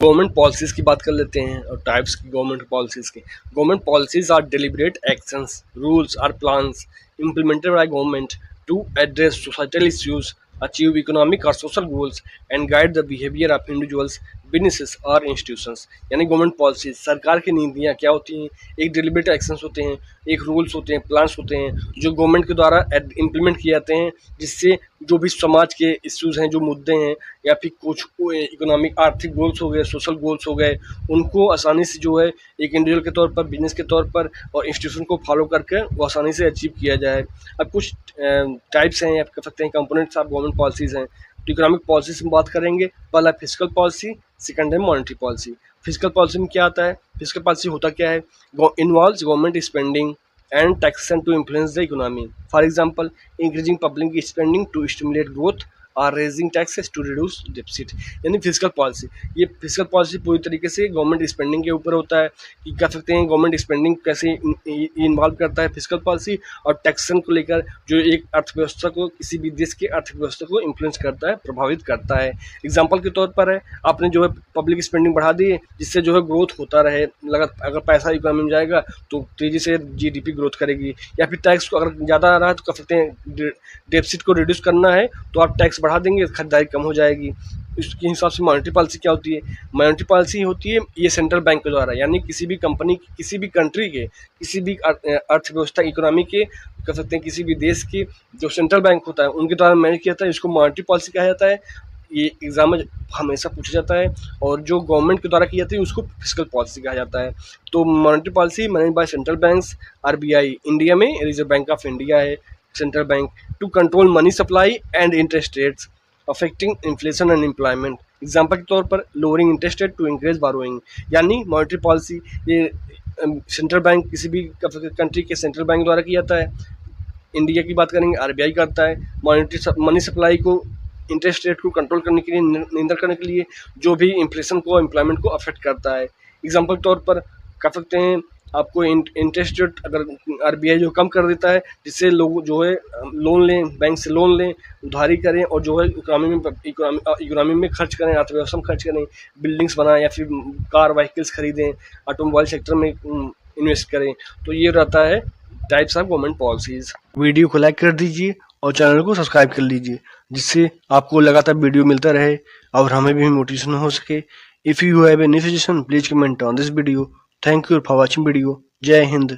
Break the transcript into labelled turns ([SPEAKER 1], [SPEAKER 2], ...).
[SPEAKER 1] Government policies की बात कर लेते हैं और टाइप्स की गवर्नमेंट पॉलिसीज़ की। Government policies are deliberate actions, rules और plans implemented by government to address societal issues, achieve economic or social goals, and guide the behavior of individuals, businesses और इंस्टीट्यूशंस। यानी गवर्नमेंट पॉलिसी सरकार की नीतियाँ क्या होती हैं, एक डिलिबरेट एक्शंस होते हैं, एक रूल्स होते हैं, प्लान्स होते हैं जो गवर्नमेंट के द्वारा इम्प्लीमेंट किए जाते हैं, जिससे जो भी समाज के इश्यूज़ हैं, जो मुद्दे हैं या फिर कुछ इकोनॉमिक आर्थिक गोल्स हो गए, सोशल गोल्स हो गए, उनको आसानी से जो है एक इंडिविजुअल के तौर पर, बिजनेस के तौर पर और इंस्टीट्यूशन को फॉलो करके वो आसानी से अचीव किया जाए। अब कुछ टाइप्स हैं या कह सकते हैं कंपोनेंट्स ऑफ गवर्नमेंट पॉलिसीज़ हैं। तो इकोनॉमिक पॉलिसी से बात करेंगे, पहला फिस्कल पॉलिसी, सेकंड है मॉनेटरी पॉलिसी। फिस्कल पॉलिसी में क्या आता है, फिस्कल पॉलिसी होता क्या है, involves government spending and taxation to influence the economy. For example, increasing public spending to stimulate growth और raising taxes to reduce deficit. यानी फिजिकल पॉलिसी, ये फिजिकल पॉलिसी पूरी तरीके से गवर्नमेंट स्पेंडिंग के ऊपर होता है कि कह सकते हैं गवर्नमेंट स्पेंडिंग कैसे इन्वॉल्व करता है फिजिकल पॉलिसी, और टैक्सेशन को लेकर जो एक अर्थव्यवस्था को, किसी भी देश की अर्थव्यवस्था को इन्फ्लुएंस करता है, प्रभावित करता है। एग्जाम्पल के तौर पर है, आपने जो है पब्लिक स्पेंडिंग बढ़ा दी है, जिससे जो है ग्रोथ होता रहे, अगर पैसा इकोनॉमी में जाएगा तो तेज़ी से जीडीपी ग्रोथ करेगी। या फिर टैक्स को अगर ज़्यादा आ रहा है तो कह सकते हैं डेफिसिट को रिड्यूस करना है तो आप टैक्स बढ़ा देंगे, खरीदारी कम हो जाएगी। इसके हिसाब से मॉनेटरी पॉलिसी क्या होती है, मॉनेटरी पॉलिसी होती है ये सेंट्रल बैंक के द्वारा, यानी किसी भी कंपनी, किसी भी कंट्री के, किसी भी अर्थव्यवस्था इकोनॉमी के, कह सकते हैं किसी भी देश की जो सेंट्रल बैंक होता है उनके द्वारा मैनेज किया जाता है, इसको मॉनेटरी पॉलिसी कहा जाता है। ये एग्जाम में हमेशा पूछा जाता है। और जो गवर्नमेंट के द्वारा की जाती है उसको फिस्कल पॉलिसी कहा जाता है। तो monetary policy manage by central banks, RBI India में रिजर्व बैंक ऑफ इंडिया है central bank, to control money supply and interest rates affecting inflation and employment. Example के तौर पर lowering interest rate to increase borrowing. यानी monetary policy ये central bank, किसी भी country के सेंट्रल बैंक द्वारा किया जाता है। इंडिया की बात करेंगे आरबीआई करता है। मॉनेटरी मनी सप्लाई को, इंटरेस्ट रेट को कंट्रोल करने के लिए, नियंत्रण करने के लिए, जो भी इन्फ्लेशन को, एम्प्लॉयमेंट को अफेक्ट करता है। एग्जाम्पल के तौर पर कह सकते हैं आपको इंटरेस्ट रेट अगर आरबीआई जो कम कर देता है, जिससे लोग जो है लोन लें, बैंक से लोन लें, उधारी करें और जो है इकोनॉमी में खर्च करें, अर्थव्यवस्था में खर्च करें, बिल्डिंग्स बनाएं या फिर कार व्हीकल्स खरीदें, ऑटोमोबाइल सेक्टर में इन्वेस्ट करें। तो ये रहता है types of government policies. Video को लाइक कर दीजिए और चैनल को सब्सक्राइब कर लीजिए, जिससे आपको लगातार वीडियो मिलता रहे और हमें भी मोटिवेशन हो सके। If you have any suggestion please comment on this video. Thank you for watching video. जय हिंद।